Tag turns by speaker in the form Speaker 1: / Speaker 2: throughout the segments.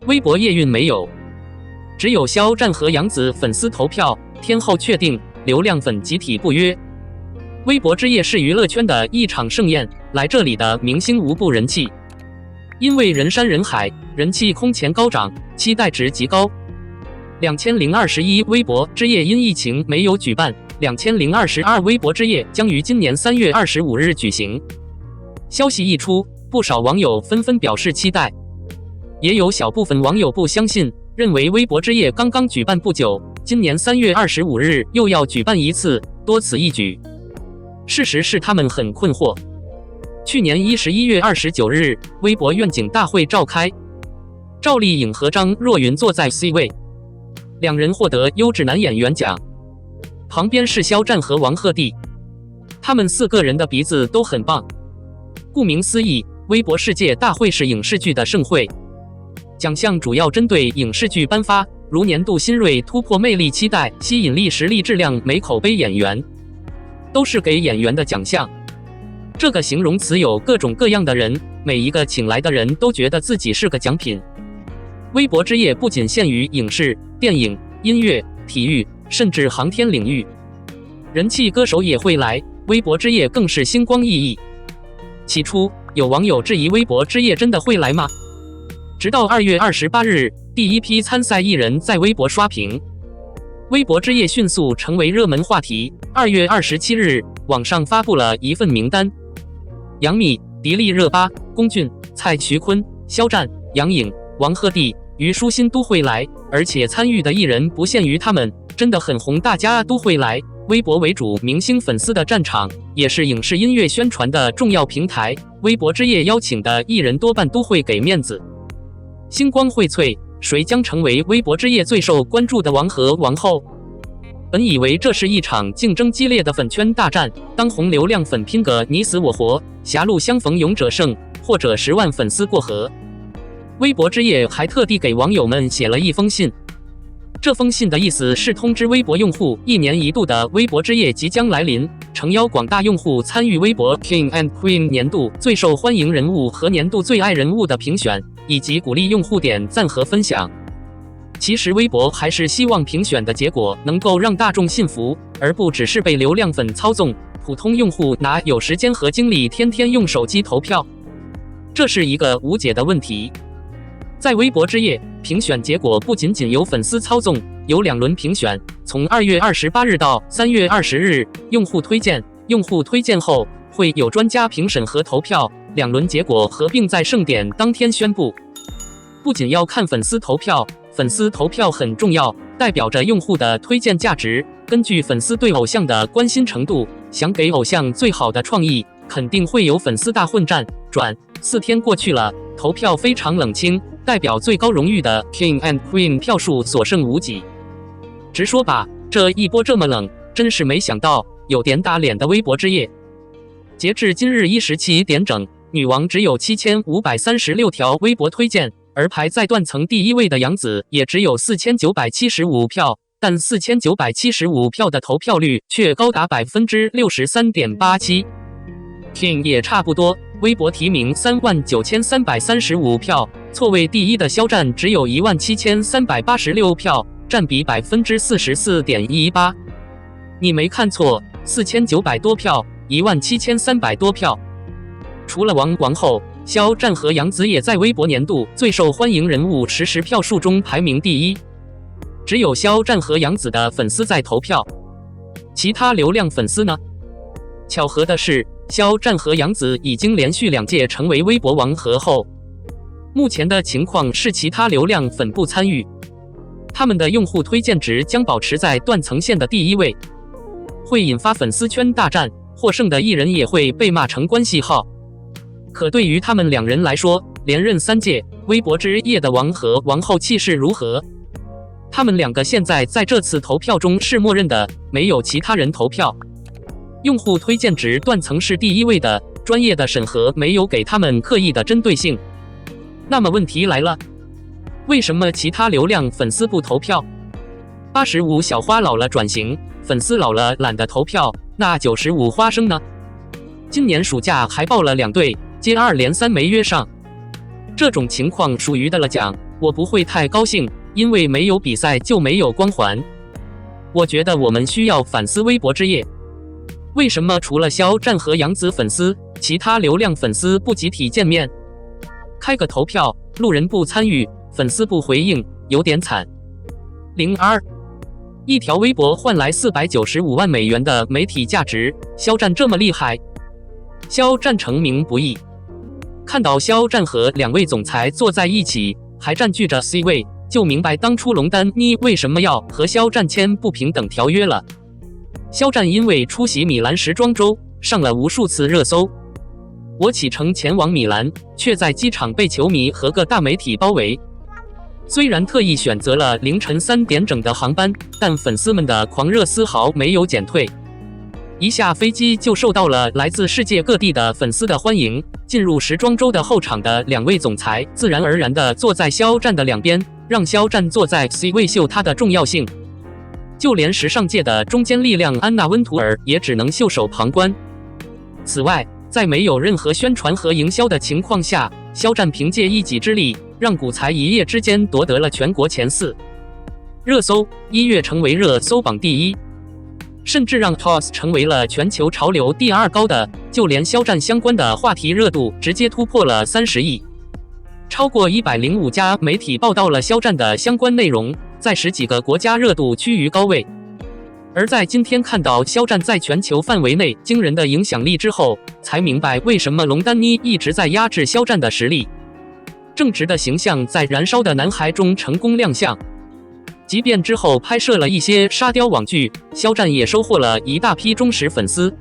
Speaker 1: 微博叶蕴没有，只有肖战和杨紫粉丝投票，天后确定，流量粉集体不约。微博之夜是娱乐圈的一场盛宴，来这里的明星无不人气，因为人山人海，人气空前高涨，期待值极高。2021微博之夜因疫情没有举办，2022微博之夜将于今年3月25日举行。消息一出，不少网友纷纷表示期待，也有小部分网友不相信，认为微博之夜刚刚举办不久，今年3月25日又要举办一次，多此一举。事实是他们很困惑。去年11月29日，微博愿景大会召开，赵丽颖和张若昀坐在 C 位，两人获得优质男演员奖。旁边是肖战和王鹤棣，他们4个人的鼻子都很棒。顾名思义，微博世界大会是影视剧的盛会，奖项主要针对影视剧颁发，如年度新锐、突破魅力、期待、吸引力、实力、质量、美口碑演员，都是给演员的奖项。这个形容词有各种各样的人，每一个请来的人都觉得自己是个奖品。微博之夜不仅限于影视、电影、音乐、体育，甚至航天领域，人气歌手也会来，微博之夜更是星光熠熠。起初，有网友质疑微博之夜真的会来吗？直到2月28日，第一批参赛艺人在微博刷屏，微博之夜迅速成为热门话题。2月27日，网上发布了一份名单，杨幂、迪丽热巴、龚俊、蔡徐坤、肖战、杨颖、王鹤棣、虞书欣都会来，而且参与的艺人不限于他们，真的很红，大家都会来。微博为主明星粉丝的战场，也是影视音乐宣传的重要平台。微博之夜邀请的艺人多半都会给面子，星光荟萃，谁将成为微博之夜最受关注的王和王后？本以为这是一场竞争激烈的粉圈大战，当红流量粉拼个你死我活，狭路相逢勇者胜，或者10万粉丝过河。微博之夜还特地给网友们写了一封信，这封信的意思是通知微博用户，1年1度的微博之夜即将来临，诚邀广大用户参与微博 King and Queen 年度最受欢迎人物和年度最爱人物的评选，以及鼓励用户点赞和分享。其实微博还是希望评选的结果能够让大众信服，而不只是被流量粉操纵，普通用户哪有时间和精力天天用手机投票？这是一个无解的问题。在微博之夜，评选结果不仅仅由粉丝操纵，有2轮评选，从2月28日到3月20日，用户推荐后会有专家评审和投票，2轮结果合并在盛典当天宣布。不仅要看粉丝投票，粉丝投票很重要，代表着用户的推荐价值。根据粉丝对偶像的关心程度，想给偶像最好的创意，肯定会有粉丝大混战。4天过去了，投票非常冷清，代表最高荣誉的 King and Queen 票数所剩无几。直说吧，这一波这么冷，真是没想到，有点打脸的微博之夜。截至今日17点整，女王只有7536条微博推荐，而排在断层第1位的杨紫也只有4975票，但4975票的投票率却高达63.87%。King 也差不多，微博提名39335票，错位第1的肖战只有17386票，占比44.18%。你没看错，4900多票，17300多票。除了王后，肖战和杨紫也在微博年度最受欢迎人物实时票数中排名第1，只有肖战和杨紫的粉丝在投票，其他流量粉丝呢？巧合的是，肖战和杨紫已经连续2届成为微博王和后。目前的情况是其他流量粉不参与，他们的用户推荐值将保持在断层线的第1位，会引发粉丝圈大战，获胜的艺人也会被骂成关系号。可对于他们2人来说，连任3届微博之夜的王和王后气势如何？他们2个现在在这次投票中是默认的，没有其他人投票。用户推荐值断层是第1位的，专业的审核没有给他们刻意的针对性。那么问题来了，为什么其他流量粉丝不投票？85小花老了转型，粉丝老了懒得投票，那95花生呢？今年暑假还报了2对，接2连3没约上。这种情况属于的了奖，我不会太高兴，因为没有比赛就没有光环。我觉得我们需要反思微博之夜。为什么除了肖战和杨紫粉丝，其他流量粉丝不集体见面？开个投票，路人不参与，粉丝不回应，有点惨。02一条微博换来495万美元的媒体价值，肖战这么厉害？肖战成名不易。看到肖战和2位总裁坐在一起，还占据着 C 位，就明白当初龙丹妮为什么要和肖战签不平等条约了。肖战因为出席米兰时装周，上了无数次热搜。我启程前往米兰，却在机场被球迷和各大媒体包围。虽然特意选择了凌晨3点整的航班，但粉丝们的狂热丝毫没有减退。一下飞机就受到了来自世界各地的粉丝的欢迎。进入时装周的后场的2位总裁自然而然地坐在肖战的两边，让肖战坐在 C 位秀他的重要性。就连时尚界的中坚力量安娜温图尔也只能袖手旁观。此外，在没有任何宣传和营销的情况下，肖战凭借一己之力，让古才一夜之间夺得了全国前4热搜，一跃成为热搜榜第1，甚至让 TOS 成为了全球潮流第2高的。就连肖战相关的话题热度直接突破了30亿，超过105家媒体报道了肖战的相关内容，在10几个国家热度趋于高位。而在今天看到肖战在全球范围内惊人的影响力之后，才明白为什么龙丹妮一直在压制肖战的实力。正直的形象在《燃烧的男孩》中成功亮相，即便之后拍摄了一些沙雕网剧，肖战也收获了一大批忠实粉丝。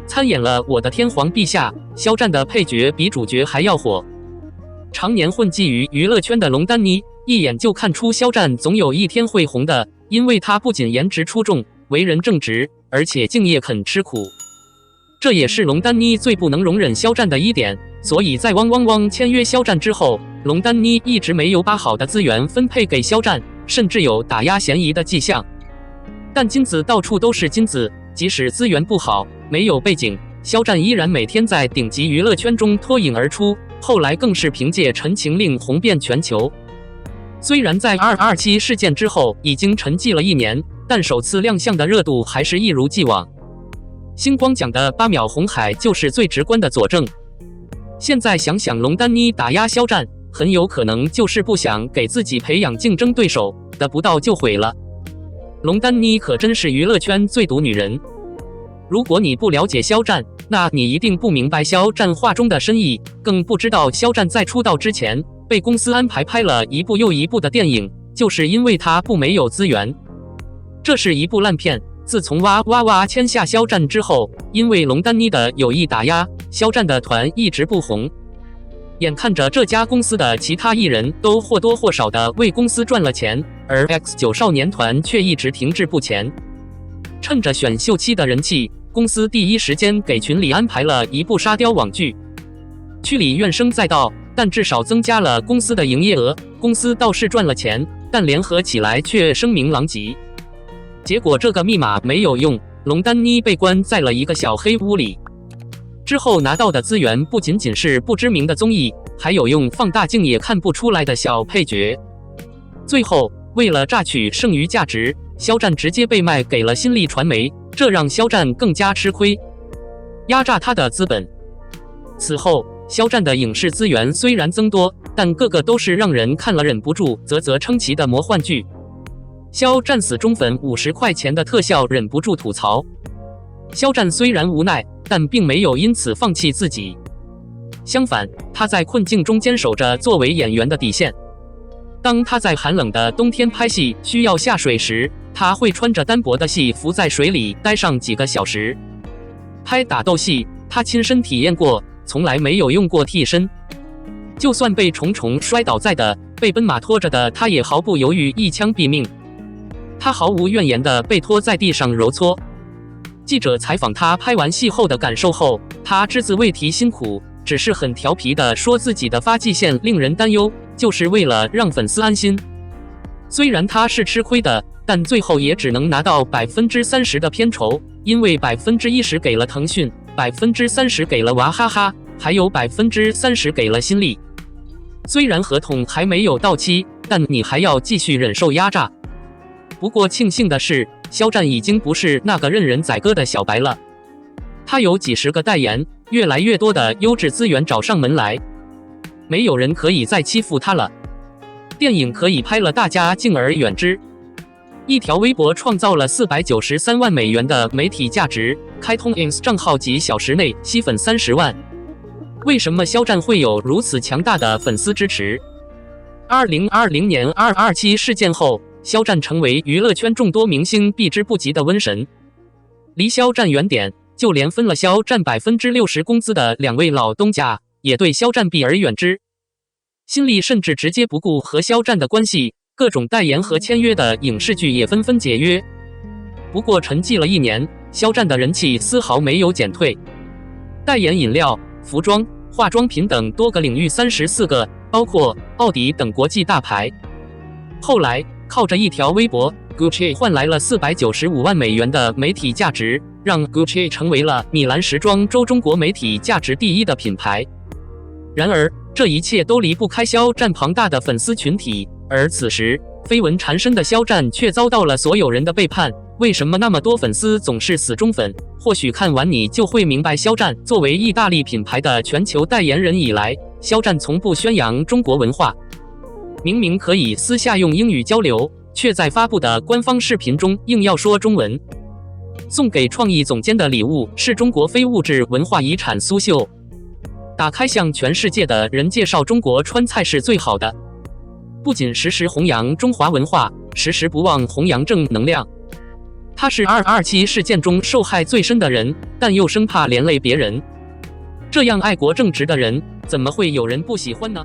Speaker 1: 参演了《我的天皇陛下》，肖战的配角比主角还要火。常年混迹于娱乐圈的龙丹妮，一眼就看出肖战总有一天会红的，因为他不仅颜值出众，为人正直，而且敬业肯吃苦。这也是龙丹妮最不能容忍肖战的一点，所以在汪汪汪签约肖战之后，龙丹妮一直没有把好的资源分配给肖战，甚至有打压嫌疑的迹象。但金子到处都是金子，即使资源不好，没有背景，肖战依然每天在顶级娱乐圈中脱颖而出，后来更是凭借《陈情令》红遍全球。虽然在227事件之后已经沉寂了1年，但首次亮相的热度还是一如既往。星光奖的8秒红海就是最直观的佐证。现在想想，龙丹妮打压肖战，很有可能就是不想给自己培养竞争对手，得不到就毁了。龙丹妮可真是娱乐圈最毒女人。如果你不了解肖战，那你一定不明白肖战话中的深意，更不知道肖战在出道之前被公司安排拍了一部又一部的电影，就是因为他没有资源。这是一部烂片。自从哇哇哇签下肖战之后，因为龙丹妮的有意打压，肖战的团一直不红。眼看着这家公司的其他艺人都或多或少的为公司赚了钱，而 X9 少年团却一直停滞不前。趁着选秀期的人气，公司第一时间给群里安排了一部沙雕网剧。剧里怨声载道，但至少增加了公司的营业额，公司倒是赚了钱，但联合起来却声名狼藉。结果这个密码没有用，龙丹妮被关在了一个小黑屋里。之后拿到的资源不仅仅是不知名的综艺，还有用放大镜也看不出来的小配角。最后，为了榨取剩余价值，肖战直接被卖给了新力传媒，这让肖战更加吃亏，压榨他的资本。此后，肖战的影视资源虽然增多，但个个都是让人看了忍不住啧啧称奇的魔幻剧。肖战死忠粉50块钱的特效忍不住吐槽。肖战虽然无奈，但并没有因此放弃自己。相反，他在困境中坚守着作为演员的底线。当他在寒冷的冬天拍戏需要下水时，他会穿着单薄的戏服在水里待上几个小时。拍打斗戏，他亲身体验过，从来没有用过替身。就算被重重摔倒在的，被奔马拖着的，他也毫不犹豫一枪毙命。他毫无怨言地被拖在地上揉搓。记者采访他拍完戏后的感受后，他只字未提辛苦，只是很调皮地说自己的发际线令人担忧，就是为了让粉丝安心。虽然他是吃亏的，但最后也只能拿到30%的片酬，因为10%给了腾讯，30%给了娃哈哈，还有30%给了新力。虽然合同还没有到期，但你还要继续忍受压榨。不过庆幸的是，肖战已经不是那个任人宰割的小白了，他有几十个代言，越来越多的优质资源找上门来，没有人可以再欺负他了。电影可以拍了，大家敬而远之。一条微博创造了493万美元的媒体价值，开通 ins 账号几小时内吸粉30万。为什么肖战会有如此强大的粉丝支持？2020年227事件后，肖战成为娱乐圈众多明星避之不及的瘟神。离肖战远点，就连分了肖战60%工资的2位老东家也对肖战避而远之。新力甚至直接不顾和肖战的关系，各种代言和签约的影视剧也纷纷解约。不过沉寂了1年，肖战的人气丝毫没有减退，代言饮料、服装、化妆品等多个领域34个，包括奥迪等国际大牌。后来靠着一条微博 ，Gucci 换来了495万美元的媒体价值，让 Gucci 成为了米兰时装周中国媒体价值第1的品牌。然而，这一切都离不开肖战庞大的粉丝群体，而此时绯闻缠身的肖战却遭到了所有人的背叛。为什么那么多粉丝总是死忠粉？或许看完你就会明白，肖战作为意大利品牌的全球代言人以来，肖战从不宣扬中国文化。明明可以私下用英语交流，却在发布的官方视频中硬要说中文。送给创意总监的礼物是中国非物质文化遗产苏绣。打开向全世界的人介绍中国川菜是最好的，不仅时时弘扬中华文化，时时不忘弘扬正能量。他是227事件中受害最深的人，但又生怕连累别人。这样爱国正直的人，怎么会有人不喜欢呢？